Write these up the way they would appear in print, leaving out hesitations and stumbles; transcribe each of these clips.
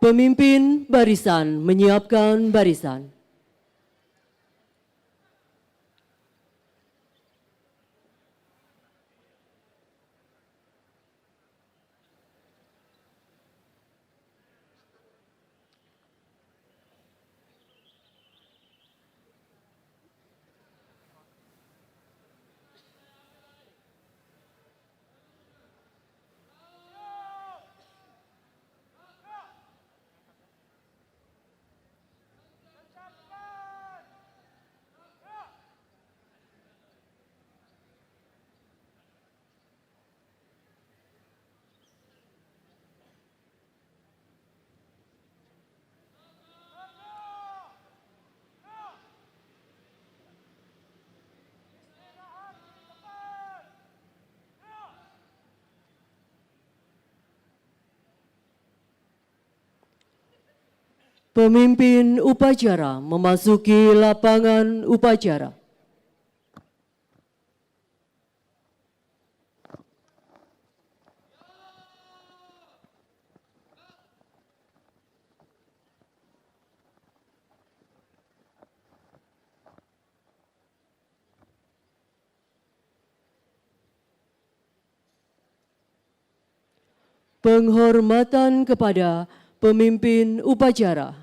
Pemimpin barisan menyiapkan barisan. Pemimpin upacara memasuki lapangan upacara. Penghormatan kepada pemimpin upacara.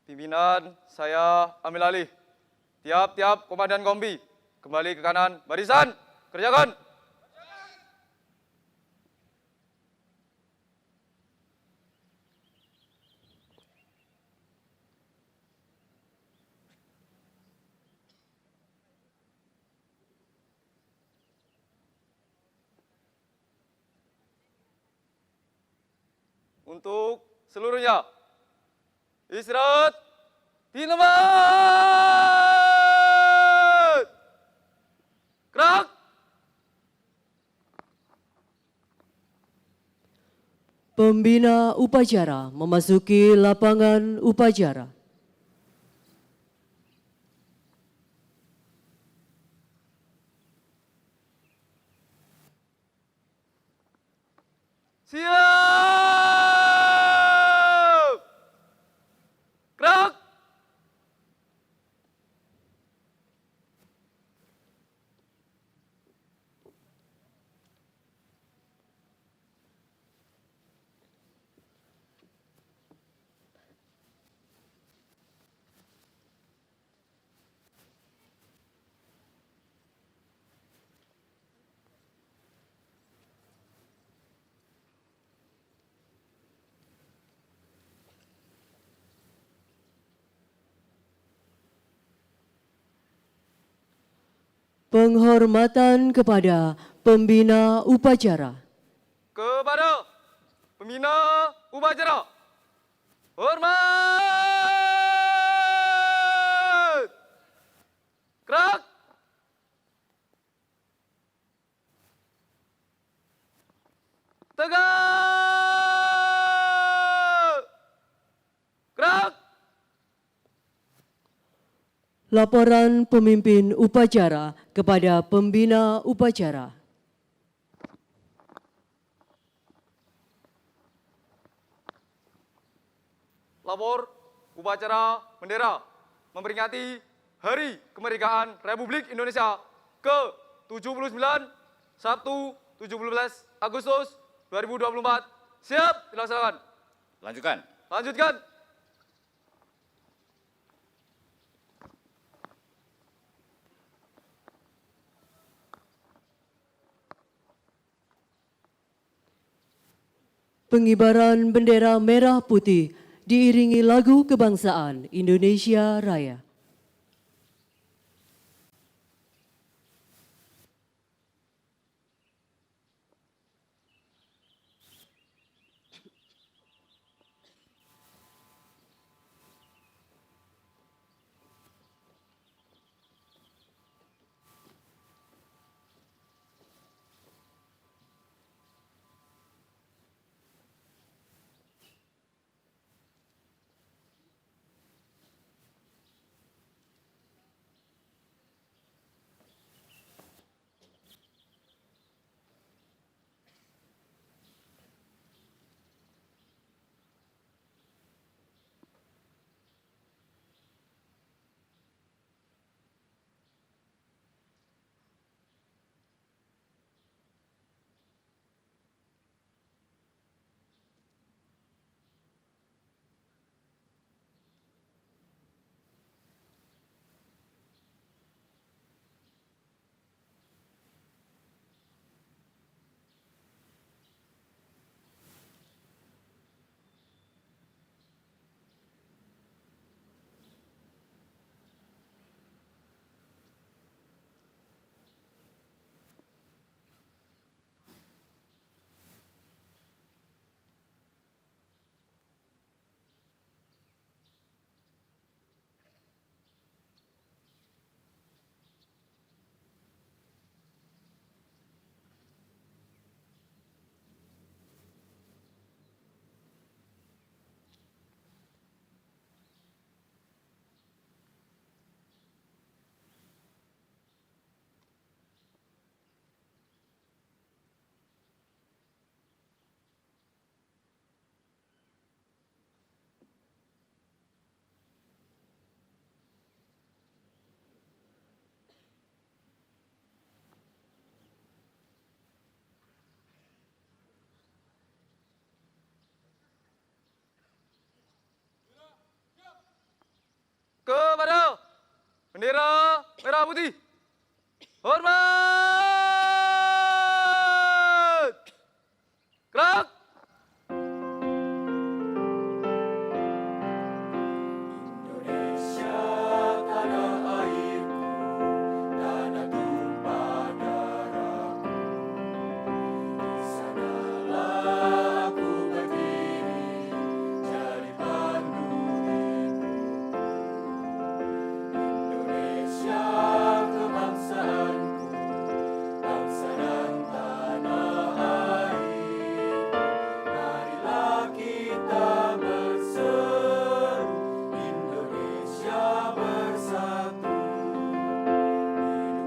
Pimpinan, saya ambil alih. Tiap-tiap komandan kompi, kembali ke kanan, barisan, kerjakan. Untuk seluruhnya, istirahat di tempat. Gerak. Pembina upacara memasuki lapangan upacara. Siap. Gerak. Penghormatan kepada pembina upacara. Kepada pembina upacara, hormat. Gerak. Tegak. Gerak. Laporan pemimpin upacara kepada pembina upacara. Lapor upacara bendera memperingati Hari Kemerdekaan Republik Indonesia ke-79 Sabtu 17 Agustus 2024. Siap dilaksanakan. Lanjutkan. Lanjutkan. Pengibaran bendera merah putih diiringi lagu kebangsaan Indonesia Raya. bendera merah putih. Hormat! Gerak! Indonesia tanah airku, tanah tumpah darahku. Di sanalah aku berdiri, jadi pandu hidupku. Indonesia kebangsaanku, bangsa dan tanah air. Marilah kita berseru, Indonesia bersatu.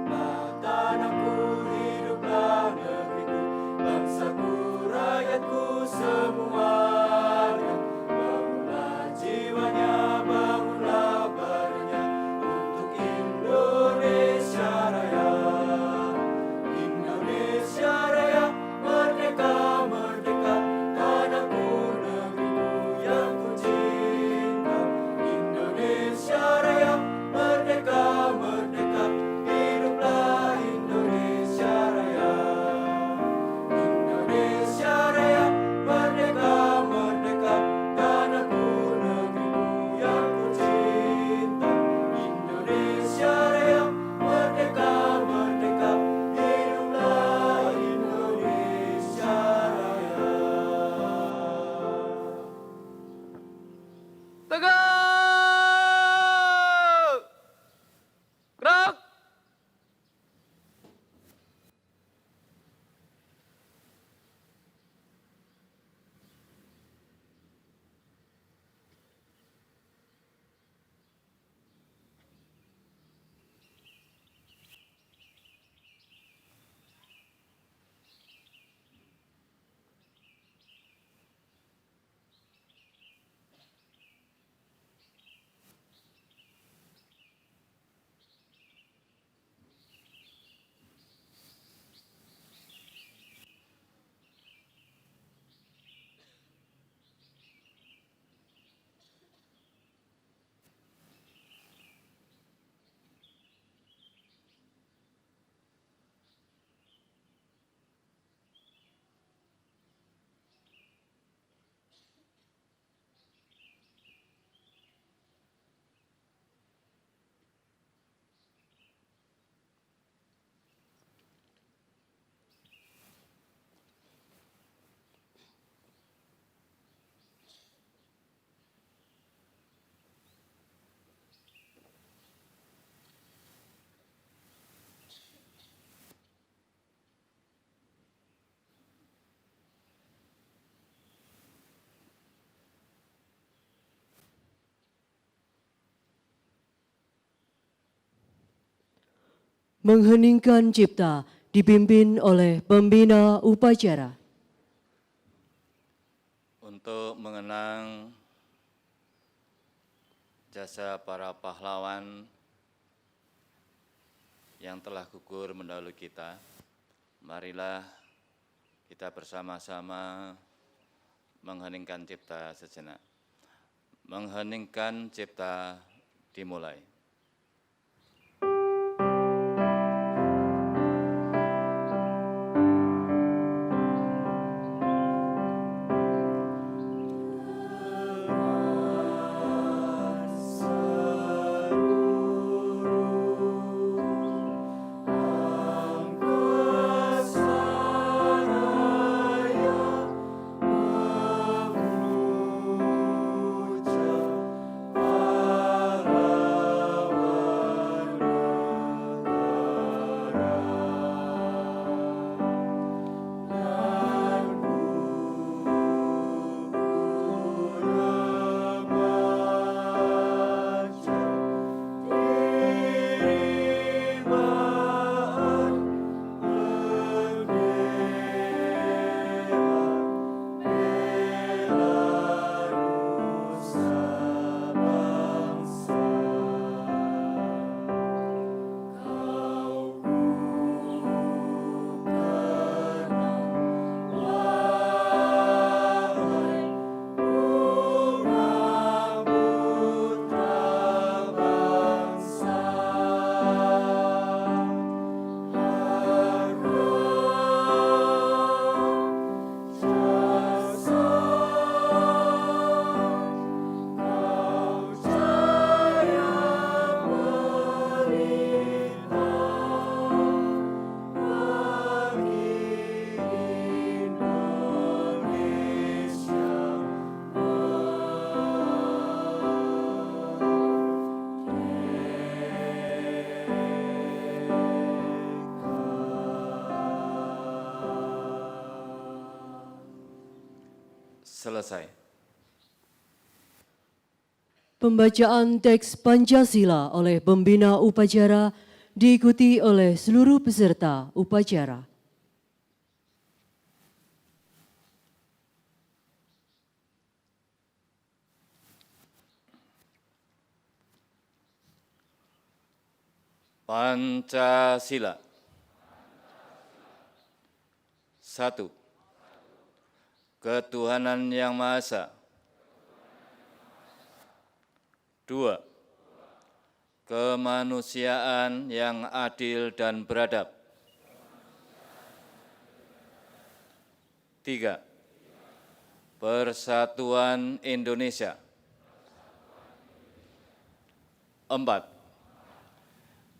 Hiduplah tanahku, hiduplah negeriku, bangsaku, rakyatku semuanya. Bangunlah jiwanya, bangunlah badannya untuk Indonesia Raya. Indonesia Raya, merdeka, merdeka, tanahku, negeriku yang ku cinta. Indonesia Raya, merdeka, merdeka, hiduplah Indonesia Raya. Indonesia Raya, merdeka, merdeka, tanahku, negeriku yang ku cinta. Indonesia Raya, merdeka, merdeka, hiduplah Indonesia Raya. Tegak! Gerak! Mengheningkan cipta dipimpin oleh pembina upacara. Untuk mengenang jasa para pahlawan yang telah gugur mendahului kita, marilah kita bersama-sama mengheningkan cipta sejenak. Mengheningkan cipta dimulai. Selesai. Pembacaan teks Pancasila oleh pembina upacara diikuti oleh seluruh peserta upacara. Pancasila. 1. Ketuhanan Yang Maha Esa. 2. Kemanusiaan yang adil dan beradab. 3. Persatuan Indonesia. 4.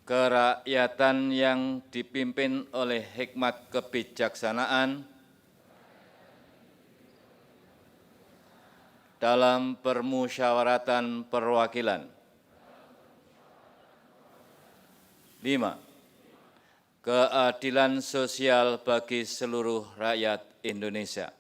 Kerakyatan yang dipimpin oleh hikmat kebijaksanaan dalam permusyawaratan perwakilan. 5. Keadilan sosial bagi seluruh rakyat Indonesia.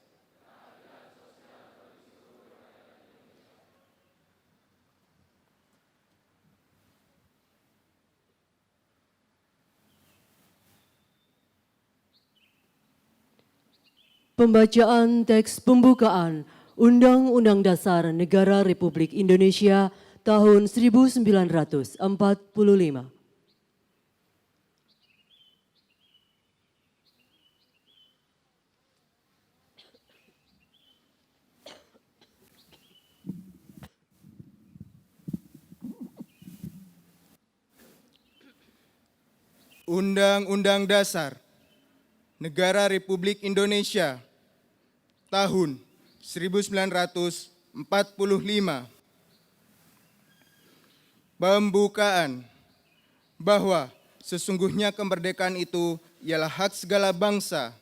Pembacaan teks pembukaan Undang-Undang Dasar Negara Republik Indonesia tahun 1945. Undang-Undang Dasar Negara Republik Indonesia tahun 1945. Pembukaan bahwa sesungguhnya kemerdekaan itu ialah hak segala bangsa,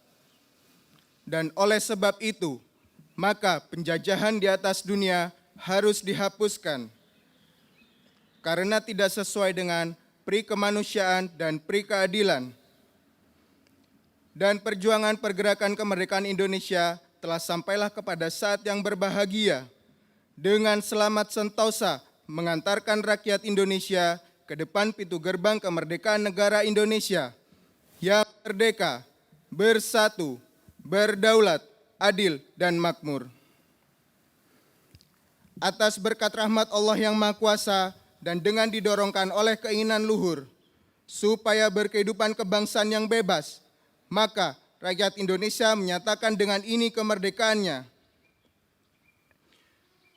dan oleh sebab itu maka penjajahan di atas dunia harus dihapuskan karena tidak sesuai dengan pri kemanusiaan dan pri keadilan. Dan perjuangan pergerakan kemerdekaan Indonesia telah sampailah kepada saat yang berbahagia dengan selamat sentosa mengantarkan rakyat Indonesia ke depan pintu gerbang kemerdekaan negara Indonesia yang merdeka, bersatu, berdaulat, adil, dan makmur. Atas berkat rahmat Allah yang Maha Kuasa dan dengan didorongkan oleh keinginan luhur supaya berkehidupan kebangsaan yang bebas, maka rakyat Indonesia menyatakan dengan ini kemerdekaannya.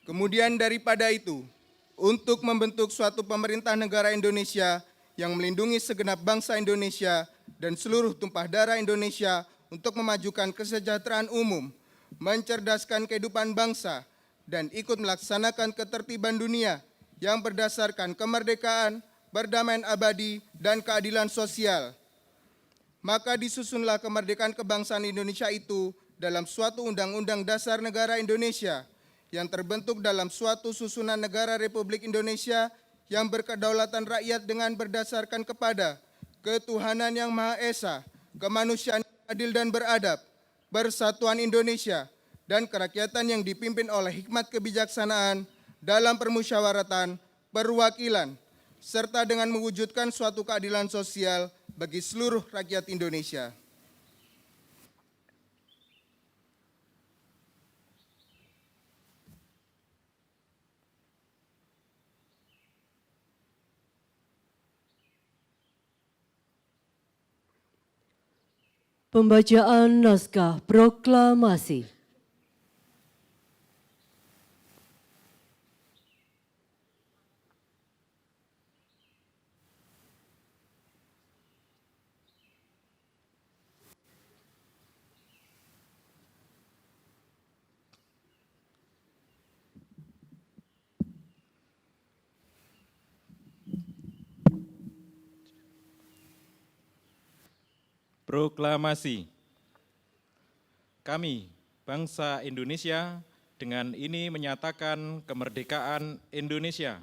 Kemudian daripada itu, untuk membentuk suatu pemerintah negara Indonesia yang melindungi segenap bangsa Indonesia dan seluruh tumpah darah Indonesia untuk memajukan kesejahteraan umum, mencerdaskan kehidupan bangsa, dan ikut melaksanakan ketertiban dunia yang berdasarkan kemerdekaan, perdamaian abadi, dan keadilan sosial. Maka disusunlah kemerdekaan kebangsaan Indonesia itu dalam suatu Undang-Undang Dasar Negara Indonesia yang terbentuk dalam suatu susunan negara Republik Indonesia yang berkedaulatan rakyat dengan berdasarkan kepada ketuhanan yang Maha Esa, kemanusiaan yang adil dan beradab, persatuan Indonesia, dan kerakyatan yang dipimpin oleh hikmat kebijaksanaan dalam permusyawaratan perwakilan, serta dengan mewujudkan suatu keadilan sosial bagi seluruh rakyat Indonesia. Pembacaan naskah proklamasi. Proklamasi. Kami, bangsa Indonesia, dengan ini menyatakan kemerdekaan Indonesia.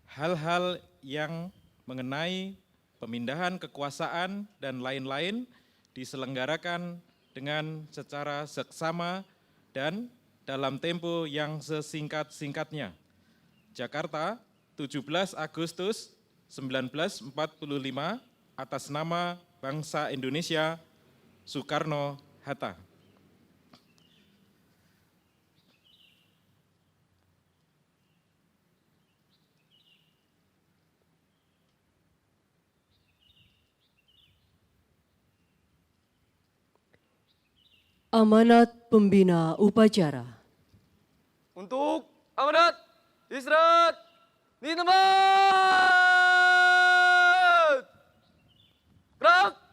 Hal-hal yang mengenai pemindahan kekuasaan dan lain-lain diselenggarakan dengan secara seksama dan dalam tempo yang sesingkat-singkatnya. Jakarta, 17 Agustus 1945, atas nama bangsa Indonesia, Soekarno-Hatta. Amanat Pembina Upacara. Untuk amanat istirahat di tempat. Gerak.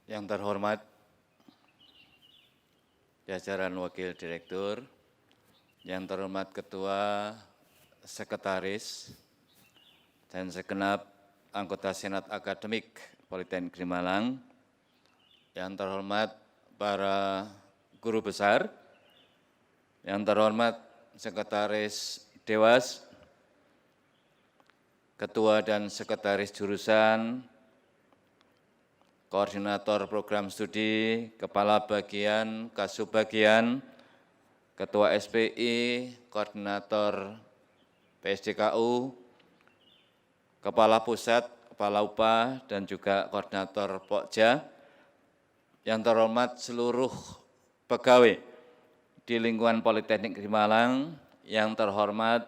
Yang terhormat jajaran Wakil Direktur, yang terhormat Ketua, Sekretaris, dan segenap anggota Senat Akademik Politeknik Negeri Malang, yang terhormat para guru besar, yang terhormat Sekretaris Dewas, Ketua dan Sekretaris Jurusan, Koordinator Program Studi, Kepala Bagian, Kasubbagian, Ketua SPI, Koordinator PSDKU, Kepala Pusat, Kepala UPA, dan juga Koordinator Pokja. Yang terhormat seluruh pegawai di lingkungan Politeknik Negeri Malang, yang terhormat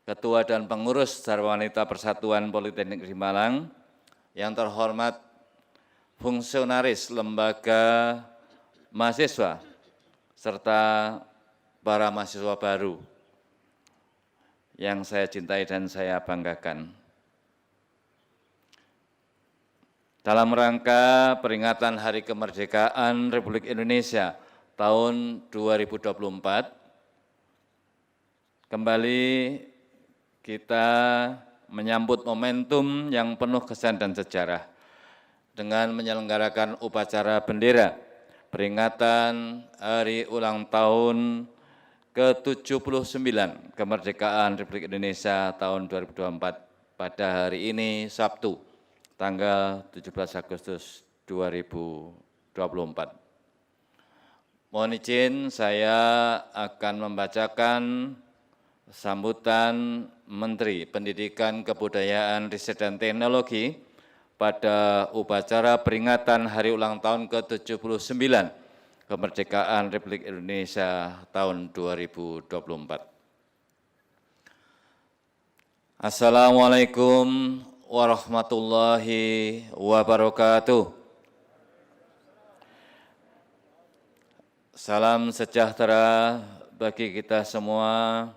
Ketua dan Pengurus Sarwa Wanita Persatuan Politeknik Negeri Malang, yang terhormat fungsionaris lembaga mahasiswa, serta para mahasiswa baru yang saya cintai dan saya banggakan. Dalam rangka peringatan Hari Kemerdekaan Republik Indonesia tahun 2024, kembali kita menyambut momentum yang penuh kesan dan sejarah dengan menyelenggarakan upacara bendera peringatan Hari Ulang Tahun ke-79 Kemerdekaan Republik Indonesia tahun 2024 pada hari ini Sabtu, tanggal 17 Agustus 2024. Mohon izin saya akan membacakan sambutan Menteri Pendidikan, Kebudayaan, Riset, dan Teknologi pada upacara peringatan Hari Ulang Tahun ke-79 Kemerdekaan Republik Indonesia tahun 2024. Assalamualaikum warahmatullahi wabarakatuh. Salam sejahtera bagi kita semua.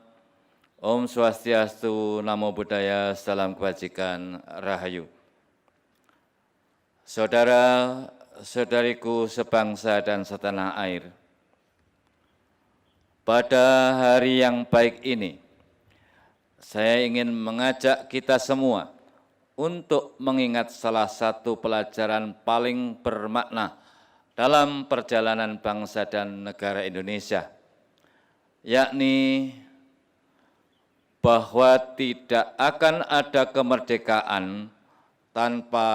Om Swastiastu, Namo Buddhaya, Salam Kebajikan, Rahayu. Saudara-saudariku sebangsa dan setanah air, pada hari yang baik ini, saya ingin mengajak kita semua untuk mengingat salah satu pelajaran paling bermakna dalam perjalanan bangsa dan negara Indonesia, yakni bahwa tidak akan ada kemerdekaan tanpa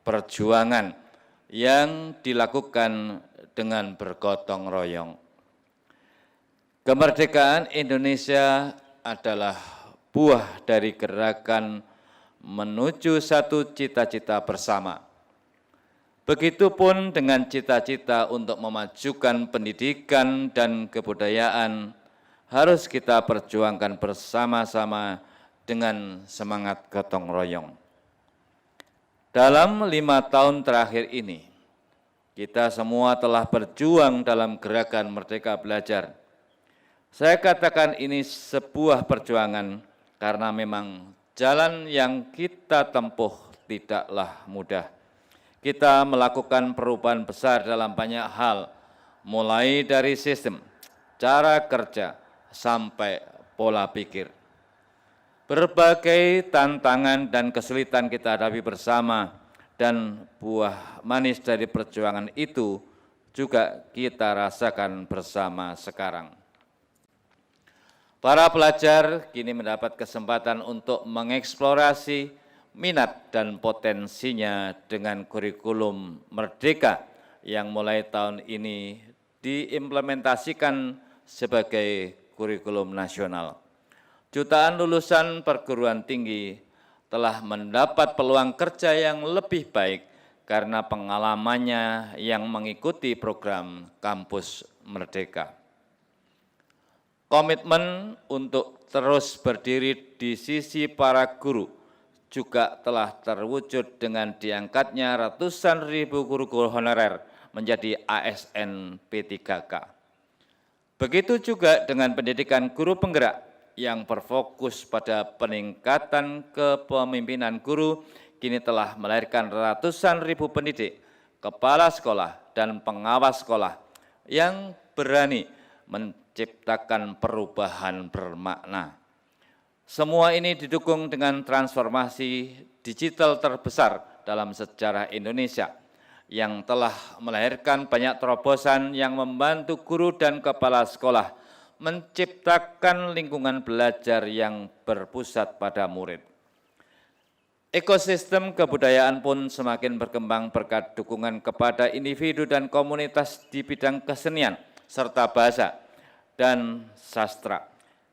perjuangan yang dilakukan dengan bergotong royong. Kemerdekaan Indonesia adalah buah dari gerakan menuju satu cita-cita bersama. Begitupun dengan cita-cita untuk memajukan pendidikan dan kebudayaan harus kita perjuangkan bersama-sama dengan semangat gotong royong. Dalam 5 tahun terakhir ini, kita semua telah berjuang dalam gerakan Merdeka Belajar. Saya katakan ini sebuah perjuangan karena memang jalan yang kita tempuh tidaklah mudah. Kita melakukan perubahan besar dalam banyak hal, mulai dari sistem, cara kerja, sampai pola pikir. Berbagai tantangan dan kesulitan kita hadapi bersama, dan buah manis dari perjuangan itu juga kita rasakan bersama sekarang. Para pelajar kini mendapat kesempatan untuk mengeksplorasi minat dan potensinya dengan kurikulum Merdeka yang mulai tahun ini diimplementasikan sebagai kurikulum nasional. Jutaan lulusan perguruan tinggi telah mendapat peluang kerja yang lebih baik karena pengalamannya yang mengikuti program Kampus Merdeka. Komitmen untuk terus berdiri di sisi para guru juga telah terwujud dengan diangkatnya ratusan ribu guru honorer menjadi ASN P3K. Begitu juga dengan pendidikan guru penggerak yang berfokus pada peningkatan kepemimpinan guru, kini telah melahirkan ratusan ribu pendidik, kepala sekolah, dan pengawas sekolah yang berani menciptakan perubahan bermakna. Semua ini didukung dengan transformasi digital terbesar dalam sejarah Indonesia yang telah melahirkan banyak terobosan yang membantu guru dan kepala sekolah menciptakan lingkungan belajar yang berpusat pada murid. Ekosistem kebudayaan pun semakin berkembang berkat dukungan kepada individu dan komunitas di bidang kesenian serta bahasa dan sastra.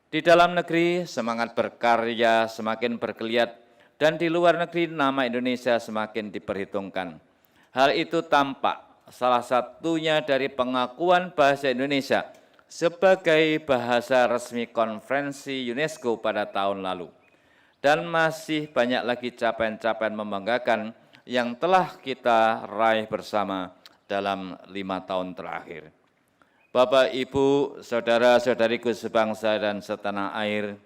Di dalam negeri semangat berkarya semakin bergeliat dan di luar negeri nama Indonesia semakin diperhitungkan. Hal itu tampak salah satunya dari pengakuan bahasa Indonesia sebagai bahasa resmi konferensi UNESCO pada tahun lalu. Dan masih banyak lagi capaian-capaian membanggakan yang telah kita raih bersama dalam 5 tahun terakhir. Bapak, Ibu, saudara-saudariku sebangsa dan setanah air,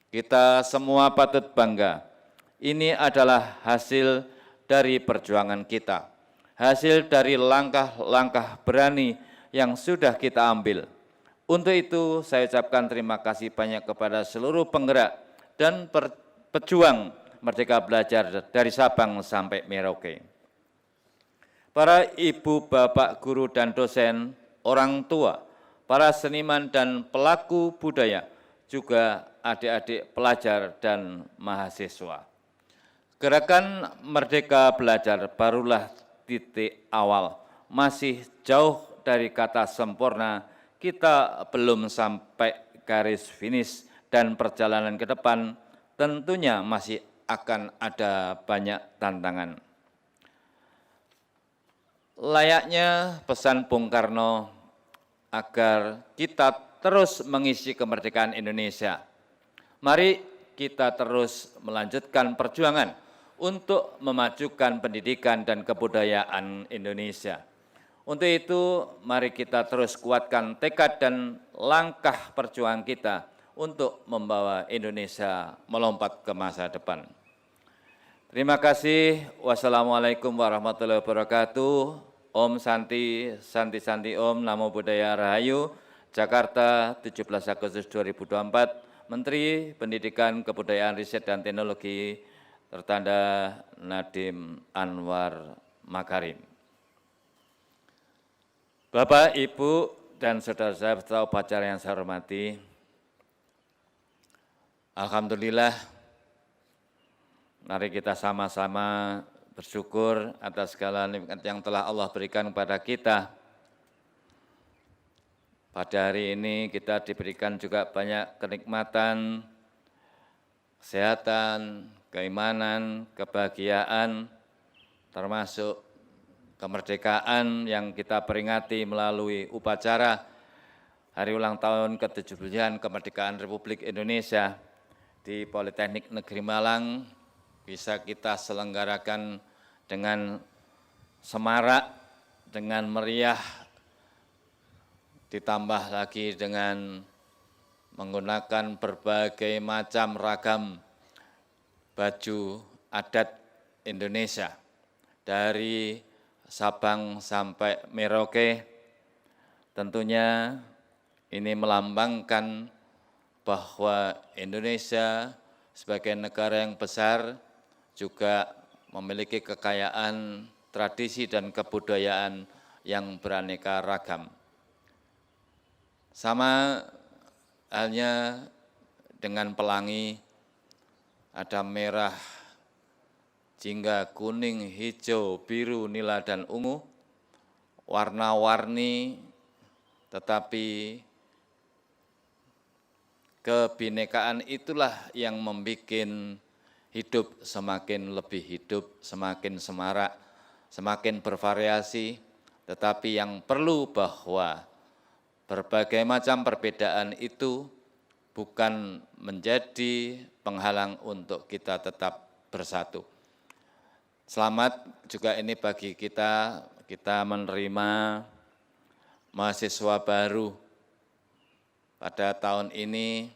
kita semua patut bangga. Ini adalah hasil dari perjuangan kita, hasil dari langkah-langkah berani yang sudah kita ambil. Untuk itu, saya ucapkan terima kasih banyak kepada seluruh penggerak dan pejuang Merdeka Belajar dari Sabang sampai Merauke. Para ibu, bapak, guru, dan dosen, orang tua, para seniman dan pelaku budaya, juga adik-adik pelajar dan mahasiswa. Gerakan Merdeka Belajar barulah titik awal, masih jauh dari kata sempurna, kita belum sampai garis finish dan perjalanan ke depan tentunya masih akan ada banyak tantangan. Layaknya pesan Bung Karno agar kita terus mengisi kemerdekaan Indonesia. Mari kita terus melanjutkan perjuangan untuk memajukan pendidikan dan kebudayaan Indonesia. Untuk itu, mari kita terus kuatkan tekad dan langkah perjuangan kita untuk membawa Indonesia melompat ke masa depan. Terima kasih. Wassalamualaikum warahmatullahi wabarakatuh. Om Santi, Santi Santi Om, Namo Buddhaya Rahayu, Jakarta, 17 Agustus 2024, Menteri Pendidikan, Kebudayaan, Riset, dan Teknologi, tertanda Nadiem Anwar Makarim. Bapak, Ibu, dan saudara-saudara peserta upacara yang saya hormati, alhamdulillah, mari kita sama-sama bersyukur atas segala nikmat yang telah Allah berikan kepada kita. Pada hari ini kita diberikan juga banyak kenikmatan, kesehatan, keimanan, kebahagiaan, termasuk kemerdekaan yang kita peringati melalui upacara Hari Ulang Tahun ke-79 Kemerdekaan Republik Indonesia di Politeknik Negeri Malang bisa kita selenggarakan dengan semarak, dengan meriah, ditambah lagi dengan menggunakan berbagai macam ragam baju adat Indonesia dari Sabang sampai Merauke. Tentunya ini melambangkan bahwa Indonesia sebagai negara yang besar juga memiliki kekayaan tradisi dan kebudayaan yang beraneka ragam. Sama halnya dengan pelangi, ada merah, jingga, kuning, hijau, biru, nila, dan ungu, warna-warni, tetapi kebinekaan itulah yang membuat hidup semakin lebih hidup, semakin semarak, semakin bervariasi, tetapi yang perlu bahwa berbagai macam perbedaan itu bukan menjadi penghalang untuk kita tetap bersatu. Selamat juga ini bagi kita menerima mahasiswa baru pada tahun ini.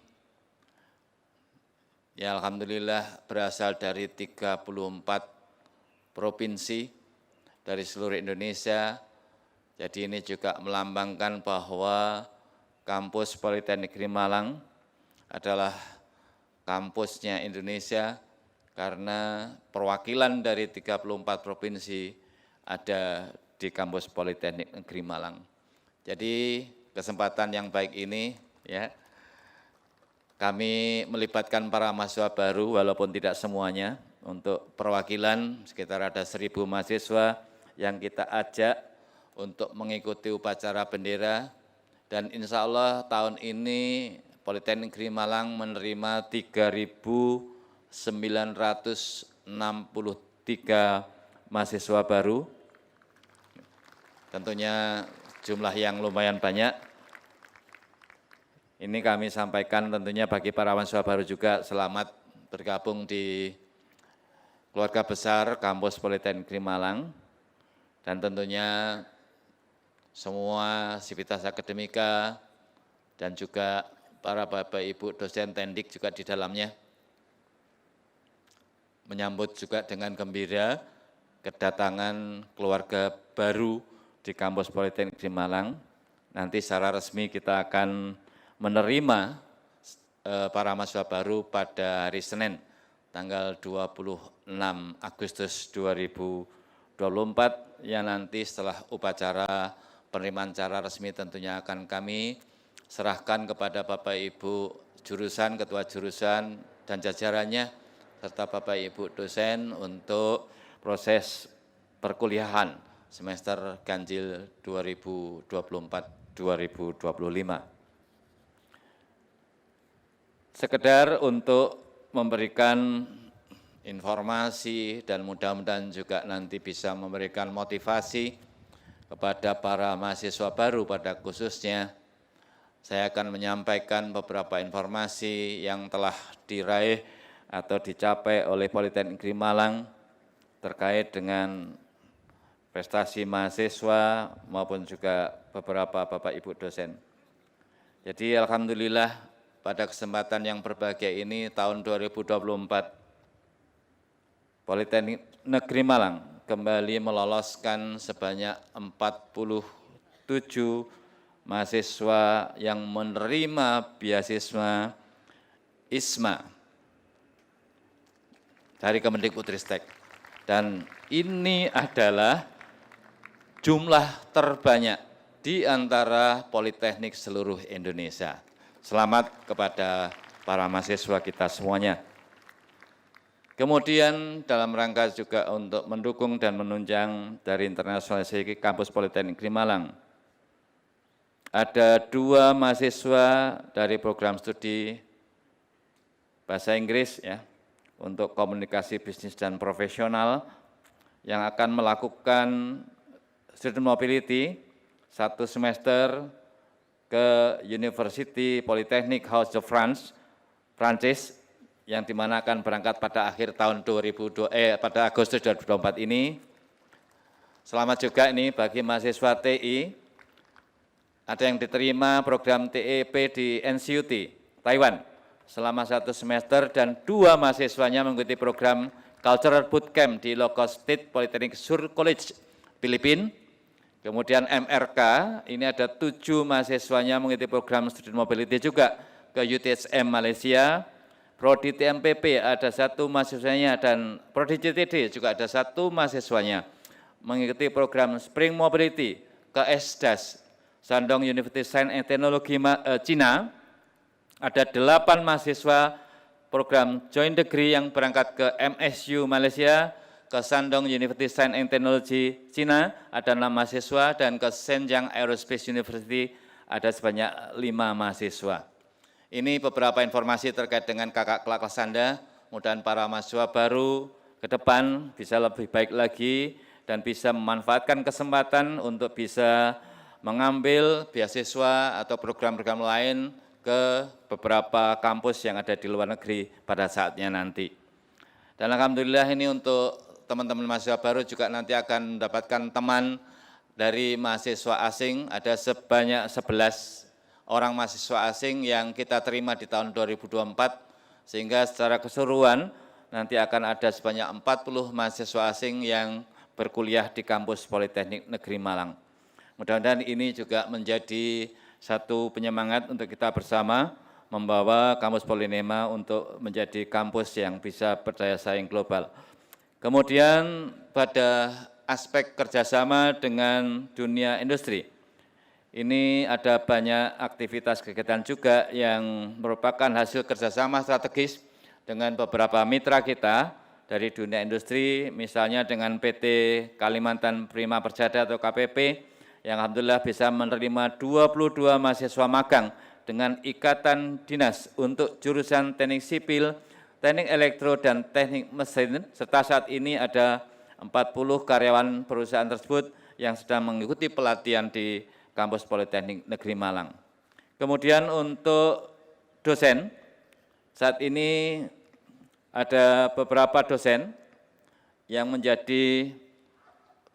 Ya alhamdulillah berasal dari 34 provinsi dari seluruh Indonesia. Jadi ini juga melambangkan bahwa kampus Politeknik Negeri Malang adalah kampusnya Indonesia karena perwakilan dari 34 provinsi ada di kampus Politeknik Negeri Malang. Jadi kesempatan yang baik ini ya, kami melibatkan para mahasiswa baru walaupun tidak semuanya, untuk perwakilan sekitar ada 1.000 mahasiswa yang kita ajak untuk mengikuti upacara bendera, dan insya Allah tahun ini Politeknik Negeri Malang menerima 3.963 mahasiswa baru. Tentunya jumlah yang lumayan banyak. Ini kami sampaikan tentunya bagi para mahasiswa baru juga selamat bergabung di keluarga besar Kampus Politeknik Negeri Malang, dan tentunya semua sivitas akademika dan juga para Bapak Ibu dosen tendik juga di dalamnya menyambut juga dengan gembira kedatangan keluarga baru di Kampus Politeknik Negeri Malang. Nanti secara resmi kita akan menerima para mahasiswa baru pada hari Senin, tanggal 26 Agustus 2024, yang nanti setelah upacara penerimaan secara resmi tentunya akan kami serahkan kepada Bapak Ibu jurusan, ketua jurusan, dan jajarannya, serta Bapak Ibu dosen untuk proses perkuliahan semester ganjil 2024-2025. Sekedar untuk memberikan informasi dan mudah-mudahan juga nanti bisa memberikan motivasi kepada para mahasiswa baru pada khususnya, saya akan menyampaikan beberapa informasi yang telah diraih atau dicapai oleh Politeknik Negeri Malang terkait dengan prestasi mahasiswa maupun juga beberapa Bapak Ibu dosen. Jadi alhamdulillah pada kesempatan yang berbahagia ini tahun 2024 Politeknik Negeri Malang kembali meloloskan sebanyak 47 mahasiswa yang menerima beasiswa ISMA dari Kemendikbudristek. Dan ini adalah jumlah terbanyak di antara politeknik seluruh Indonesia. Selamat kepada para mahasiswa kita semuanya. Kemudian dalam rangka juga untuk mendukung dan menunjang dari internasionalisasi Kampus Politeknik Negeri Malang, ada 2 mahasiswa dari program studi bahasa Inggris ya, untuk komunikasi bisnis dan profesional yang akan melakukan student mobility 1 semester ke University Polytechnic House de France, Prancis, yang dimana akan berangkat pada akhir tahun pada Agustus 2024 ini. Selamat juga ini bagi mahasiswa TI, ada yang diterima program TEP di NCUT, Taiwan, selama 1 semester, dan 2 mahasiswanya mengikuti program Cultural Bootcamp di Local State Polytechnic Sur College, Filipina. Kemudian MRK, ini ada 7 mahasiswanya mengikuti program Student Mobility juga ke UTSM Malaysia. Prodi TMPP ada 1 mahasiswanya, dan Prodi JTD juga ada 1 mahasiswanya mengikuti program Spring Mobility ke SDAS, Shandong University Science and Technology Cina, ada 8 mahasiswa program Joint Degree yang berangkat ke MSU Malaysia, ke Shandong University Science and Technology Cina ada 6 mahasiswa, dan ke Shenyang Aerospace University ada sebanyak 5 mahasiswa. Ini beberapa informasi terkait dengan kakak kelas Anda. Mudah-mudahan para mahasiswa baru ke depan bisa lebih baik lagi dan bisa memanfaatkan kesempatan untuk bisa mengambil beasiswa atau program-program lain ke beberapa kampus yang ada di luar negeri pada saatnya nanti. Dan alhamdulillah ini untuk teman-teman mahasiswa baru juga nanti akan mendapatkan teman dari mahasiswa asing, ada sebanyak 11 orang mahasiswa asing yang kita terima di tahun 2024, sehingga secara keseluruhan nanti akan ada sebanyak 40 mahasiswa asing yang berkuliah di kampus Politeknik Negeri Malang. Mudah-mudahan ini juga menjadi satu penyemangat untuk kita bersama membawa kampus Polinema untuk menjadi kampus yang bisa berdaya saing global. Kemudian pada aspek kerjasama dengan dunia industri, ini ada banyak aktivitas kegiatan juga yang merupakan hasil kerjasama strategis dengan beberapa mitra kita dari dunia industri, misalnya dengan PT Kalimantan Prima Persada atau KPP, yang alhamdulillah bisa menerima 22 mahasiswa magang dengan ikatan dinas untuk jurusan teknik sipil, teknik elektro, dan teknik mesin, serta saat ini ada 40 karyawan perusahaan tersebut yang sedang mengikuti pelatihan di Kampus Politeknik Negeri Malang. Kemudian untuk dosen, saat ini ada beberapa dosen yang menjadi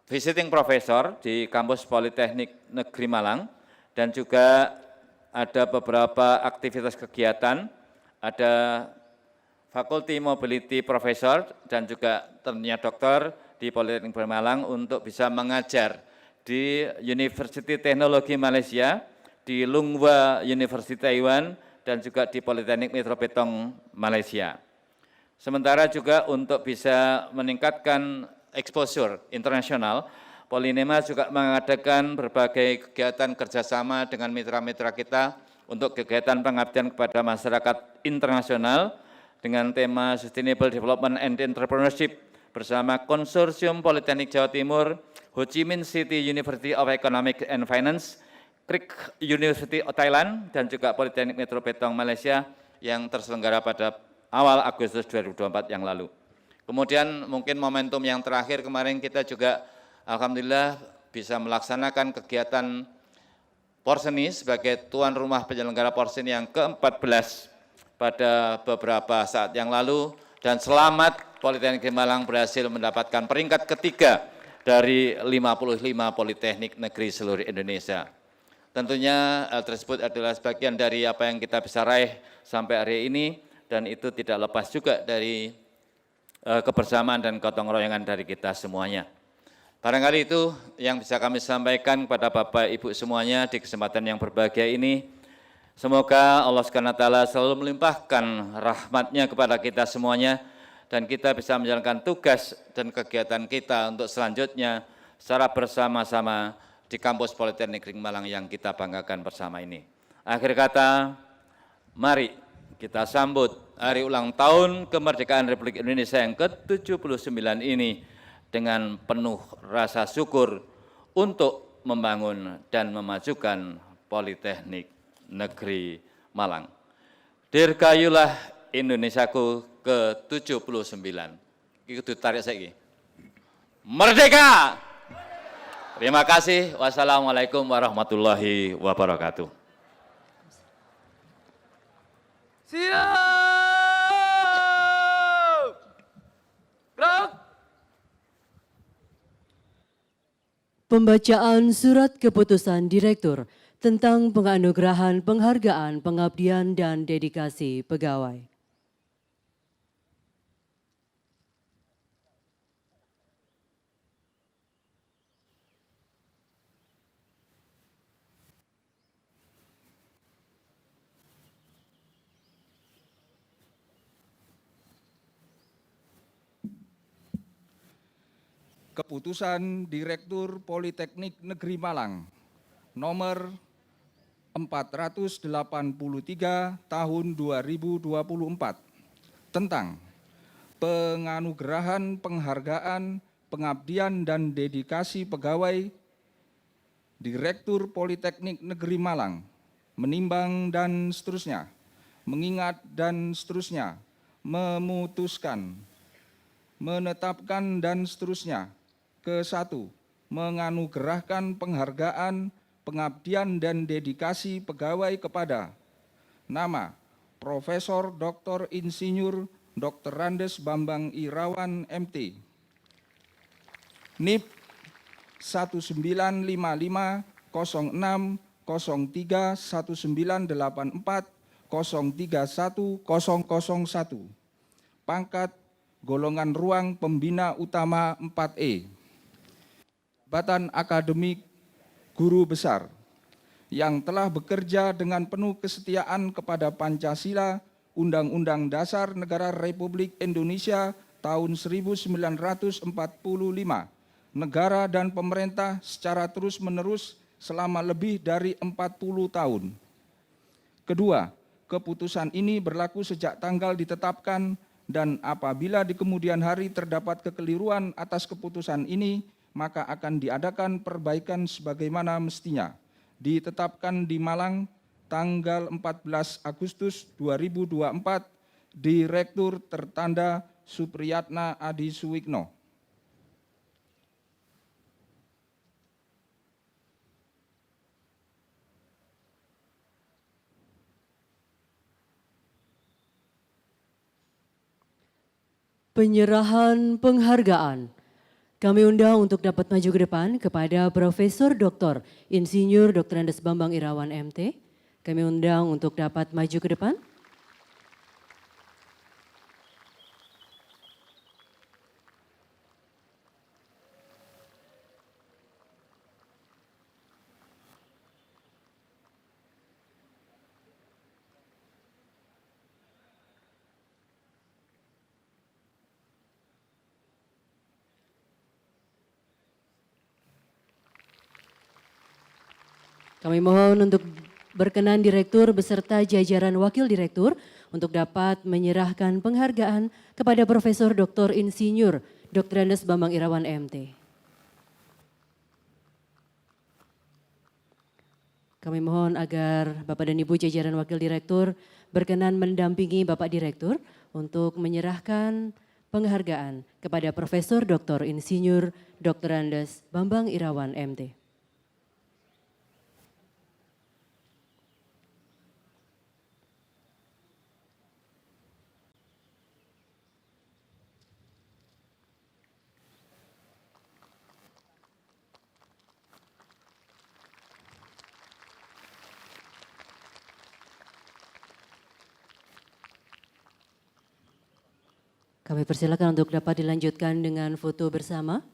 visiting professor di Kampus Politeknik Negeri Malang, dan juga ada beberapa aktivitas kegiatan, ada Fakulti Mobility Professor dan juga tentunya dokter di Politeknik Negeri Malang untuk bisa mengajar di University Teknologi Malaysia, di Lunghwa University Taiwan, dan juga di Politeknik Metro Petong Malaysia. Sementara juga untuk bisa meningkatkan exposure internasional, Polinema juga mengadakan berbagai kegiatan kerjasama dengan mitra-mitra kita untuk kegiatan pengabdian kepada masyarakat internasional dengan tema Sustainable Development and Entrepreneurship bersama Konsorsium Politeknik Jawa Timur, Ho Chi Minh City University of Economics and Finance, Krik University of Thailand, dan juga Politeknik Metro Petong Malaysia yang terselenggara pada awal Agustus 2024 yang lalu. Kemudian mungkin momentum yang terakhir kemarin kita juga alhamdulillah bisa melaksanakan kegiatan Porseni sebagai tuan rumah penyelenggara Porseni yang ke-14 pada beberapa saat yang lalu, dan selamat Politeknik Malang berhasil mendapatkan peringkat ketiga dari 55 Politeknik Negeri seluruh Indonesia. Tentunya hal tersebut adalah sebagian dari apa yang kita bisa raih sampai hari ini, dan itu tidak lepas juga dari kebersamaan dan gotong royongan dari kita semuanya. Barangkali itu yang bisa kami sampaikan kepada Bapak Ibu semuanya di kesempatan yang berbahagia ini. Semoga Allah SWT selalu melimpahkan rahmat-Nya kepada kita semuanya, dan kita bisa menjalankan tugas dan kegiatan kita untuk selanjutnya secara bersama-sama di Kampus Politeknik Negeri Malang yang kita banggakan bersama ini. Akhir kata, mari kita sambut hari ulang tahun kemerdekaan Republik Indonesia yang ke-79 ini dengan penuh rasa syukur untuk membangun dan memajukan Politeknik Negeri Malang. Dirgayulah Indonesiaku ke-79. Itu tarik saya. Merdeka! Terima kasih. Wassalamualaikum warahmatullahi wabarakatuh. Siap! Gerak! Pembacaan Surat Keputusan Direktur tentang penganugerahan penghargaan pengabdian dan dedikasi pegawai. Keputusan Direktur Politeknik Negeri Malang nomor 483 tahun 2024 tentang penganugerahan penghargaan, pengabdian dan dedikasi pegawai Direktur Politeknik Negeri Malang, menimbang dan seterusnya, mengingat dan seterusnya, memutuskan, menetapkan dan seterusnya. Ke-1, menganugerahkan penghargaan, pengabdian dan dedikasi pegawai kepada nama Profesor Dr. Insinyur Dr. Andes Bambang Irawan MT, NIP 195506031984031001, pangkat golongan ruang pembina utama 4E, jabatan akademik guru besar, yang telah bekerja dengan penuh kesetiaan kepada Pancasila, Undang-Undang Dasar Negara Republik Indonesia tahun 1945, negara dan pemerintah secara terus-menerus selama lebih dari 40 tahun. Kedua, keputusan ini berlaku sejak tanggal ditetapkan dan apabila di kemudian hari terdapat kekeliruan atas keputusan ini, maka akan diadakan perbaikan sebagaimana mestinya. Ditetapkan di Malang tanggal 14 Agustus 2024, Direktur tertanda Supriyatna Adi Suwikno. Penyerahan penghargaan. Kami undang untuk dapat maju ke depan kepada Profesor Dr. Insinyur Dr. Andes Bambang Irawan MT. Kami undang untuk dapat maju ke depan. Kami mohon untuk berkenan Direktur beserta jajaran Wakil Direktur untuk dapat menyerahkan penghargaan kepada Profesor Dr. Insinyur Dr. Andes Bambang Irawan MT. Kami mohon agar Bapak dan Ibu jajaran Wakil Direktur berkenan mendampingi Bapak Direktur untuk menyerahkan penghargaan kepada Profesor Dr. Insinyur Dr. Andes Bambang Irawan MT. Kami persilakan untuk dapat dilanjutkan dengan foto bersama.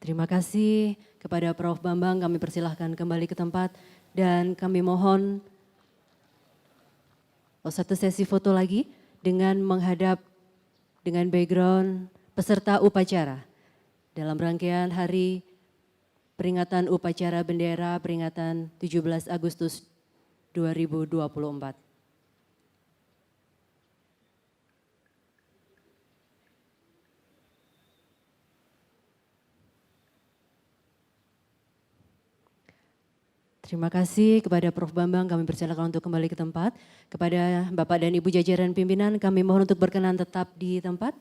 Terima kasih kepada Prof. Bambang, kami persilahkan kembali ke tempat dan kami mohon satu sesi foto lagi dengan menghadap dengan background peserta upacara dalam rangkaian hari peringatan upacara bendera peringatan 17 Agustus 2024. Terima kasih kepada Prof. Bambang, kami persilakan untuk kembali ke tempat. Kepada Bapak dan Ibu jajaran pimpinan, kami mohon untuk berkenan tetap di tempat.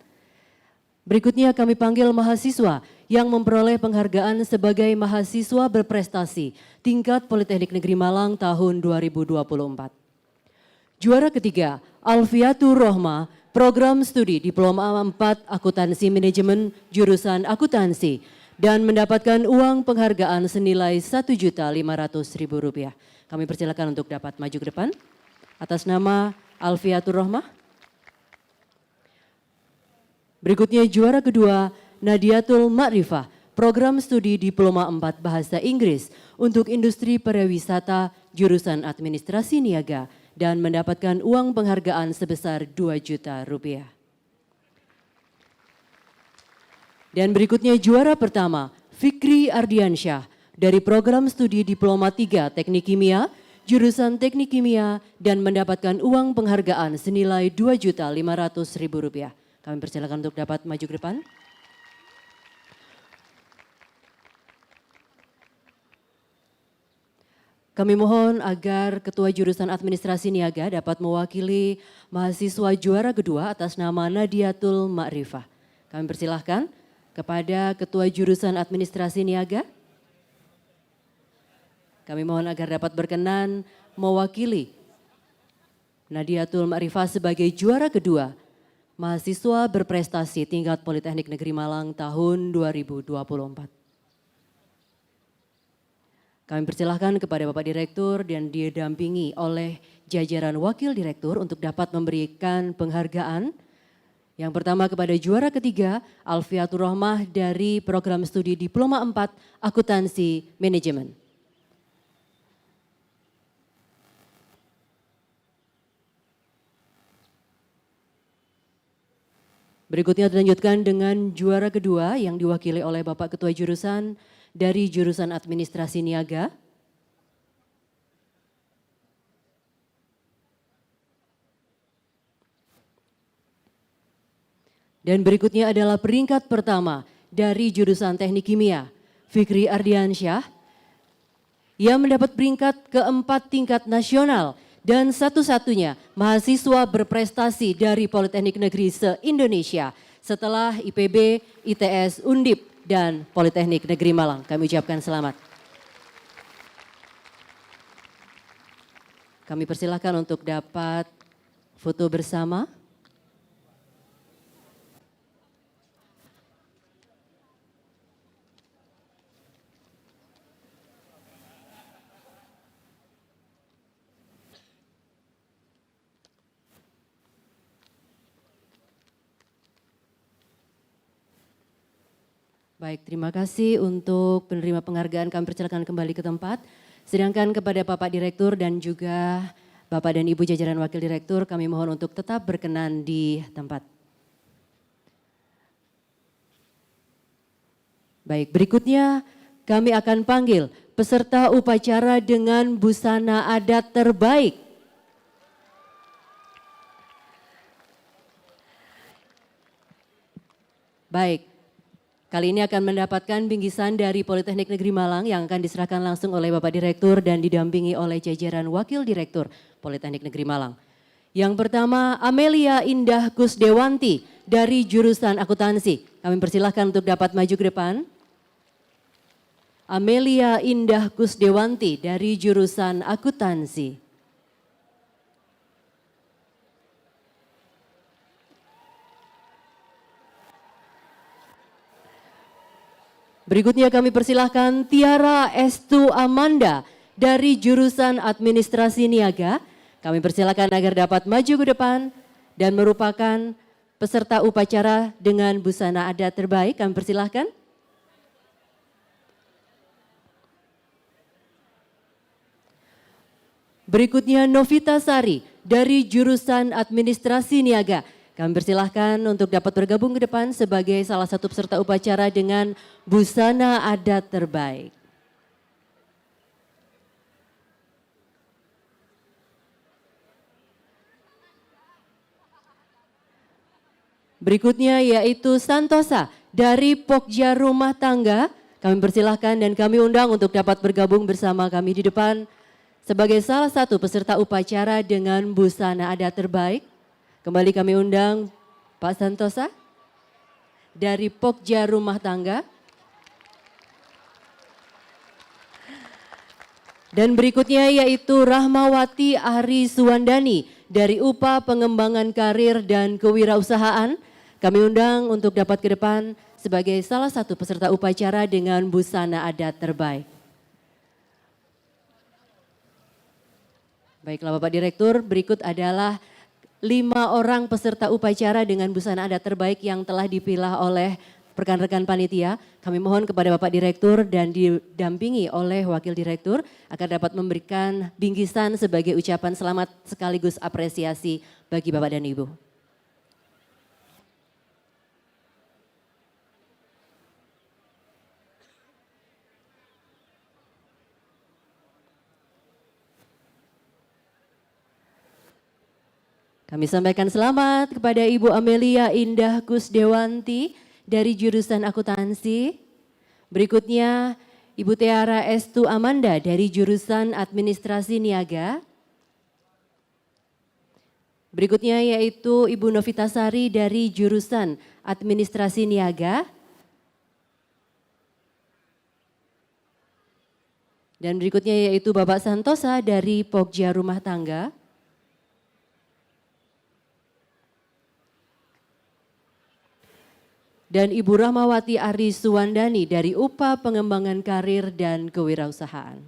Berikutnya kami panggil mahasiswa yang memperoleh penghargaan sebagai mahasiswa berprestasi tingkat Politeknik Negeri Malang tahun 2024. Juara ketiga, Alfiatur Rohma, Program Studi Diploma 4 Akuntansi Manajemen jurusan Akuntansi, dan mendapatkan uang penghargaan senilai Rp1.500.000. Kami persilakan untuk dapat maju ke depan. atas nama Alfiatur Rohmah. Berikutnya juara kedua Nadiatul Ma'rifah, program studi Diploma 4 Bahasa Inggris untuk industri pariwisata jurusan Administrasi Niaga dan mendapatkan uang penghargaan sebesar 2 juta rupiah. Dan berikutnya juara pertama Fikri Ardiansyah dari program studi Diploma 3 Teknik Kimia, jurusan Teknik Kimia dan mendapatkan uang penghargaan senilai 2.500.000 rupiah. Kami persilakan untuk dapat maju ke depan. Kami mohon agar Ketua Jurusan Administrasi Niaga dapat mewakili mahasiswa juara kedua atas nama Nadiatul Ma'rifah. Kami persilahkan kepada Ketua Jurusan Administrasi Niaga. Kami mohon agar dapat berkenan mewakili Nadiatul Ma'rifah sebagai juara kedua mahasiswa berprestasi tingkat Politeknik Negeri Malang tahun 2024. Kami persilahkan kepada Bapak Direktur dan didampingi oleh jajaran Wakil Direktur untuk dapat memberikan penghargaan. Yang pertama kepada juara ketiga Alfiatur Rohmah dari program studi Diploma 4 Akuntansi Manajemen. Berikutnya dilanjutkan dengan juara kedua yang diwakili oleh Bapak Ketua Jurusan dari Jurusan Administrasi Niaga. Dan berikutnya adalah peringkat pertama dari Jurusan Teknik Kimia, Fikri Ardiansyah, yang mendapat peringkat keempat tingkat nasional dan satu-satunya mahasiswa berprestasi dari Politeknik Negeri se-Indonesia setelah IPB, ITS, Undip, dan Politeknik Negeri Malang. Kami ucapkan selamat. Kami persilahkan untuk dapat foto bersama. Baik, terima kasih untuk penerima penghargaan. Kami persilakan kembali ke tempat. Sedangkan kepada Bapak Direktur dan juga Bapak dan Ibu jajaran Wakil Direktur, kami mohon untuk tetap berkenan di tempat. Baik, berikutnya kami akan panggil peserta upacara dengan busana adat terbaik. Baik. Kali ini akan mendapatkan bingkisan dari Politeknik Negeri Malang yang akan diserahkan langsung oleh Bapak Direktur dan didampingi oleh jajaran Wakil Direktur Politeknik Negeri Malang. Yang pertama Amelia Indah Kusdewanti dari jurusan Akuntansi. Kami persilahkan untuk dapat maju ke depan. Amelia Indah Kusdewanti dari jurusan Akuntansi. Berikutnya kami persilahkan Tiara Estu Amanda dari jurusan Administrasi Niaga. Kami persilahkan agar dapat maju ke depan dan merupakan peserta upacara dengan busana adat terbaik. Kami persilahkan. Berikutnya Novita Sari dari jurusan Administrasi Niaga. Kami persilahkan untuk dapat bergabung ke depan sebagai salah satu peserta upacara dengan busana adat terbaik. Berikutnya yaitu Santosa dari Pokja Rumah Tangga. Kami persilahkan dan kami undang untuk dapat bergabung bersama kami di depan sebagai salah satu peserta upacara dengan busana adat terbaik. Kembali kami undang Pak Santosa dari Pokja Rumah Tangga. Dan berikutnya yaitu Rahmawati Ari Suwandani dari UPA Pengembangan Karir dan Kewirausahaan. Kami undang untuk dapat ke depan sebagai salah satu peserta upacara dengan busana adat terbaik. Baiklah Bapak Direktur, berikut adalah 5 orang peserta upacara dengan busana adat terbaik yang telah dipilah oleh rekan-rekan panitia. Kami mohon kepada Bapak Direktur dan didampingi oleh Wakil Direktur agar dapat memberikan bingkisan sebagai ucapan selamat sekaligus apresiasi bagi Bapak dan Ibu. Kami sampaikan selamat kepada Ibu Amelia Indah Kusdewanti dari jurusan akuntansi. Berikutnya Ibu Tiara Estu Amanda dari jurusan administrasi niaga. Berikutnya yaitu Ibu Novitasari dari jurusan administrasi niaga. Dan berikutnya yaitu Bapak Santosa dari Pokja Rumah Tangga. Dan Ibu Rahmawati Ari Suwandani dari UPA Pengembangan Karir dan Kewirausahaan.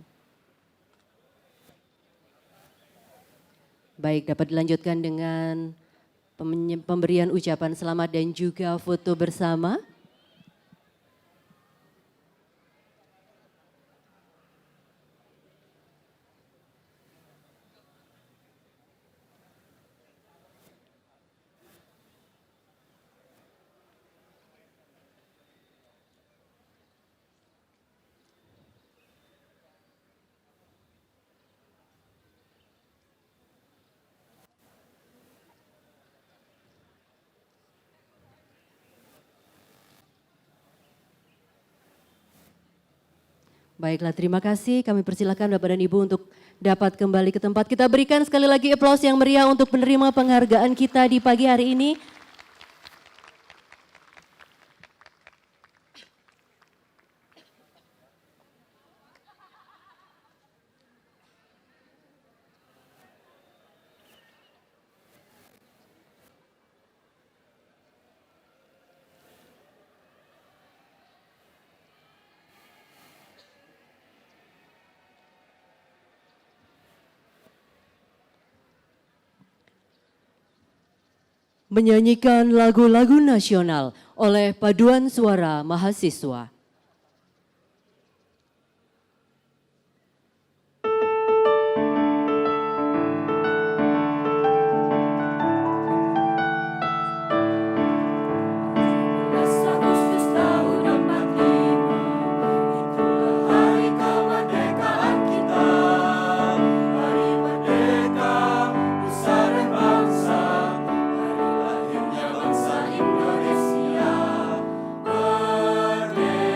Baik, dapat dilanjutkan dengan pemberian ucapan selamat dan juga foto bersama. Baiklah, terima kasih. Kami persilakan Bapak dan Ibu untuk dapat kembali ke tempat. Kita berikan sekali lagi aplaus yang meriah untuk penerima penghargaan kita di pagi hari ini. Menyanyikan lagu-lagu nasional oleh Paduan Suara Mahasiswa. Indonesia merdeka.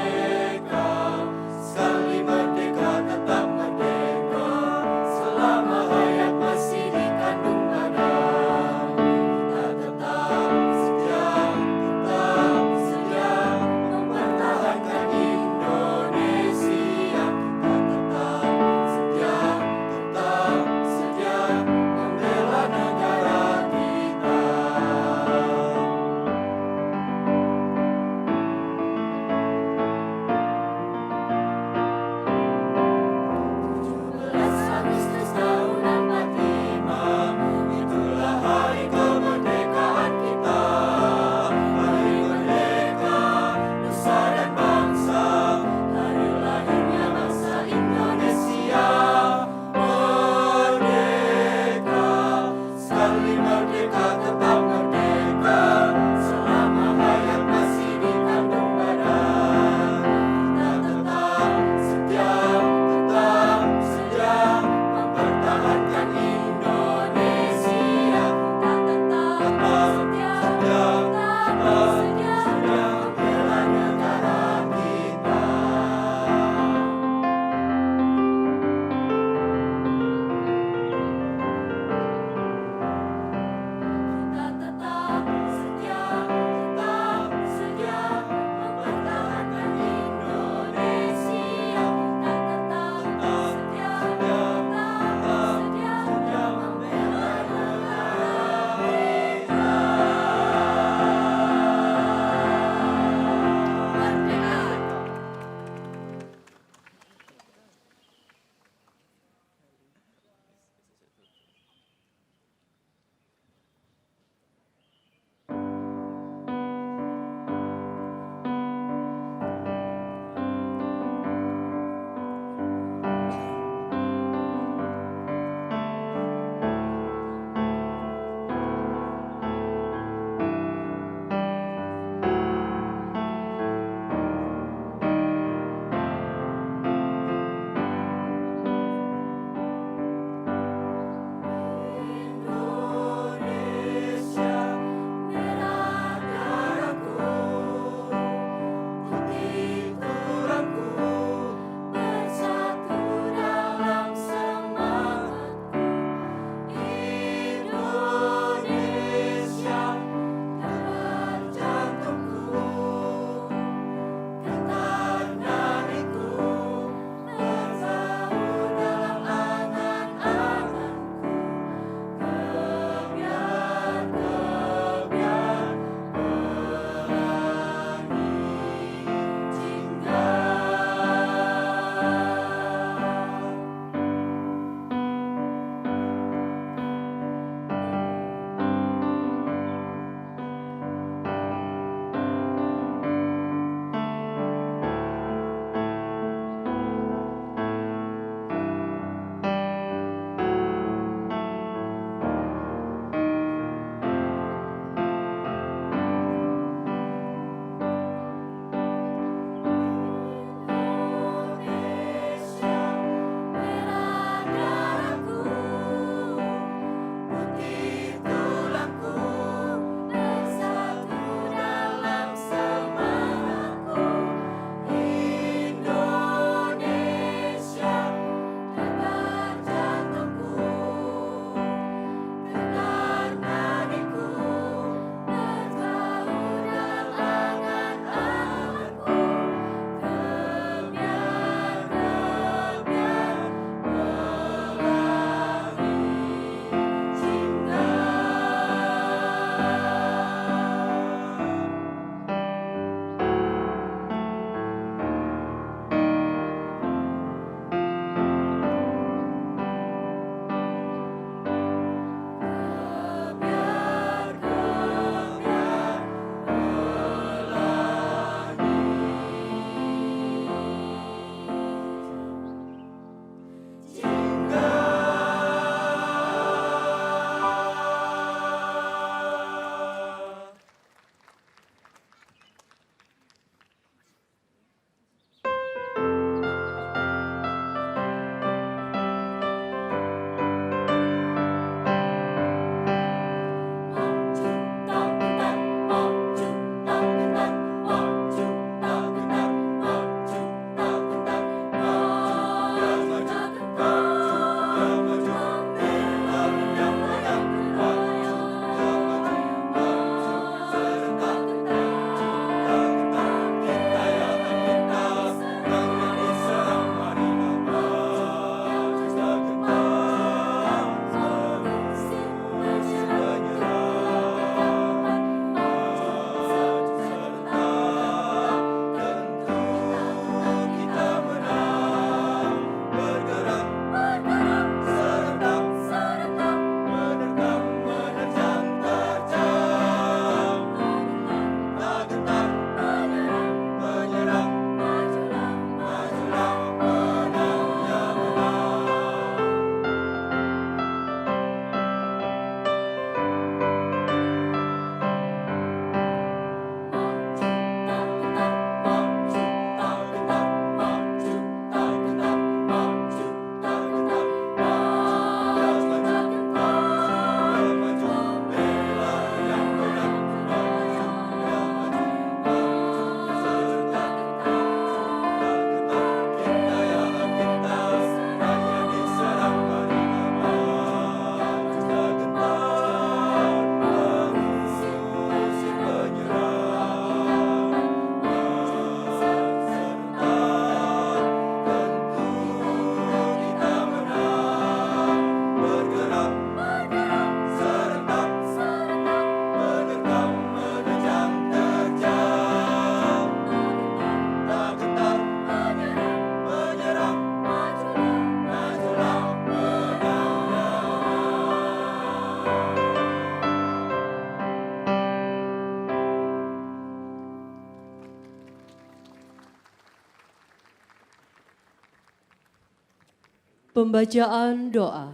Pembacaan doa.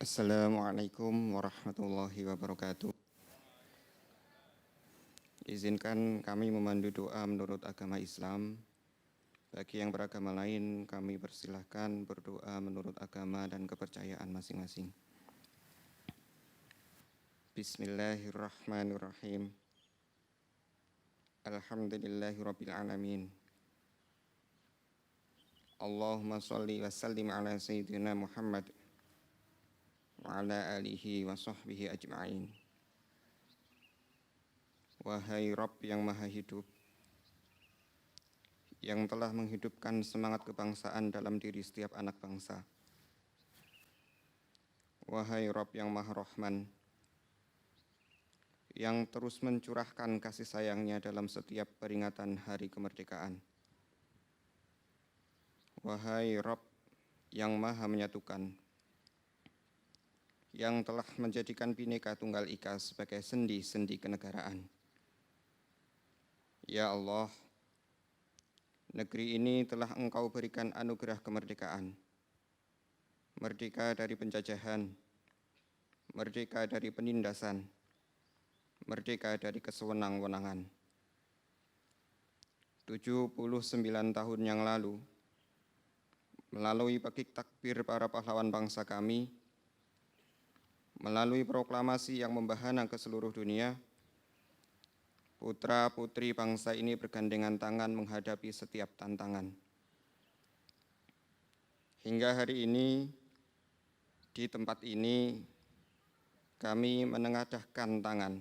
Assalamualaikum warahmatullahi wabarakatuh. Izinkan kami memandu doa menurut agama Islam. Bagi yang beragama lain, kami persilahkan berdoa menurut agama dan kepercayaan masing-masing. Bismillahirrahmanirrahim. Alhamdulillahirabbil alamin. Allahumma shalli wa sallim ala sayyidina Muhammad wa ala alihi wa sahbihi ajma'in. Wahai Rabb yang maha hidup, yang telah menghidupkan semangat kebangsaan dalam diri setiap anak bangsa. Wahai Rabb yang maha rahman, yang terus mencurahkan kasih sayangnya dalam setiap peringatan hari kemerdekaan. Wahai Rabb yang maha menyatukan, yang telah menjadikan Bhinneka Tunggal Ika sebagai sendi-sendi kenegaraan. Ya Allah, negeri ini telah Engkau berikan anugerah kemerdekaan. Merdeka dari penjajahan, merdeka dari penindasan, merdeka dari kesewenang-wenangan. 79 tahun yang lalu, melalui pakik takbir para pahlawan bangsa kami, melalui proklamasi yang membahana ke seluruh dunia, putra-putri bangsa ini bergandengan tangan menghadapi setiap tantangan. Hingga hari ini, di tempat ini, kami menengadahkan tangan,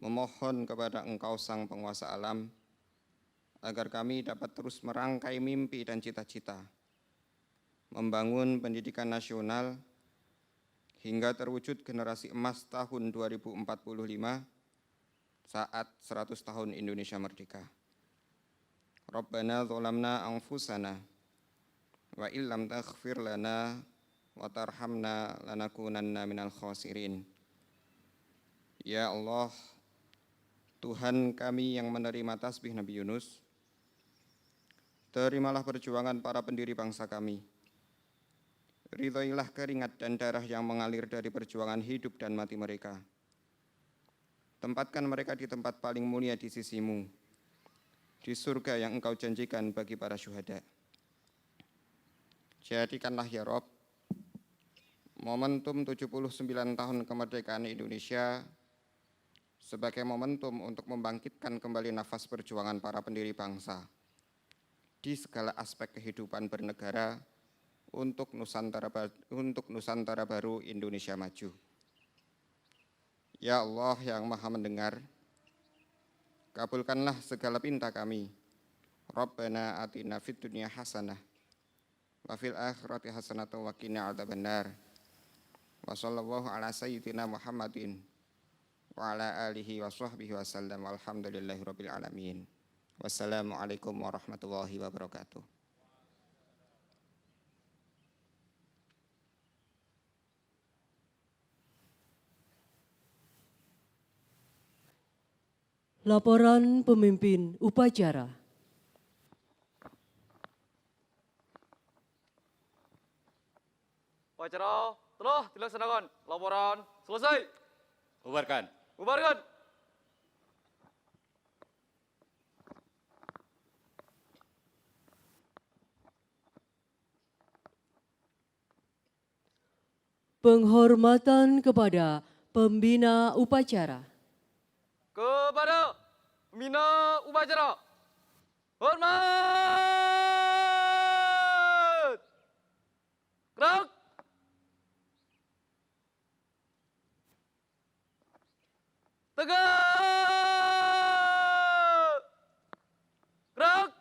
memohon kepada Engkau Sang Penguasa Alam, agar kami dapat terus merangkai mimpi dan cita-cita, membangun pendidikan nasional, hingga terwujud generasi emas tahun 2045 saat 100 tahun Indonesia merdeka. Rabbana dzalamna anfusana wa illam taghfir lana wa tarhamna lanakunanna minal khasirin. Ya Allah, Tuhan kami yang menerima tasbih Nabi Yunus, terimalah perjuangan para pendiri bangsa kami. Ridhoilah keringat dan darah yang mengalir dari perjuangan hidup dan mati mereka. Tempatkan mereka di tempat paling mulia di sisi-Mu, di surga yang Engkau janjikan bagi para syuhada. Jadikanlah ya Rob, momentum 79 tahun kemerdekaan Indonesia sebagai momentum untuk membangkitkan kembali nafas perjuangan para pendiri bangsa di segala aspek kehidupan bernegara untuk Nusantara baru Indonesia maju. Ya Allah yang maha mendengar, kabulkanlah segala pinta kami. Rabbana atina fid dunya hasanah wa fil akhirati hasanah wa qina adzabannar. Wa sallallahu ala sayyidina Muhammadin wa ala alihi wa sahbihi wa sallam. Walhamdulillahirabbil alamin. Wassalamualaikum warahmatullahi wabarakatuh. Laporan pemimpin upacara. Upacara telah dilaksanakan. Laporan selesai. Bubarkan. Bubarkan. Penghormatan kepada pembina upacara. Kepada pembina upacara, hormat. Gerak. Tegak. Gerak.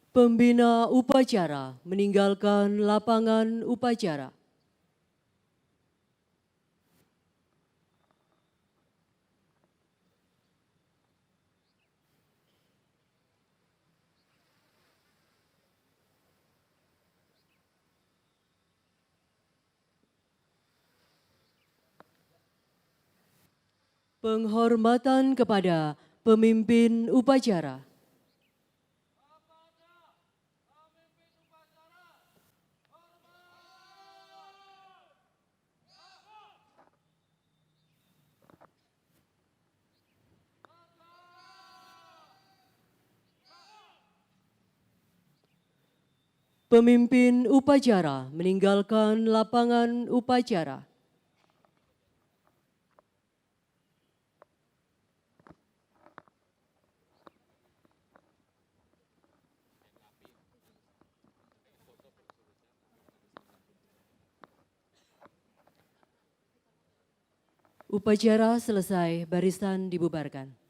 Pembina upacara meninggalkan lapangan upacara. Penghormatan kepada pemimpin upacara. Pemimpin upacara meninggalkan lapangan upacara. Upacara selesai, barisan dibubarkan.